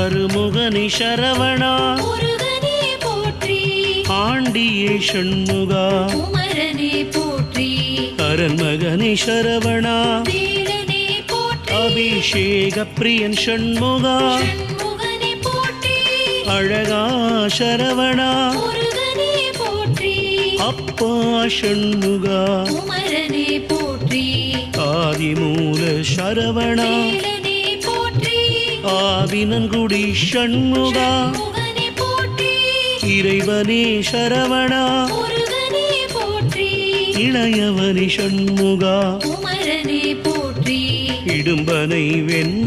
அருமுகனி சரவணா முருகனே போற்றி ஆண்டியே ஷண்முகா குமரனே போற்றி அரண்மகனி சரவணா வேலனே போற்றி அபிஷேக பிரியன் ஷண்முகா ஷண்முகனே போற்றி அழகா சரவணா முருகனே போற்றி அப்பா ஷண்முகா குமரனே போற்றி ஆதிமூல சரவணா வேலனே போற்றி ஆவினன்குடி ஷண்முகா முருகனே போற்றி இறைவனே சரவணா முருகனே போற்றி இளையவனி ஷண்முகா குமரனே போற்றி இடும்பனை வென்று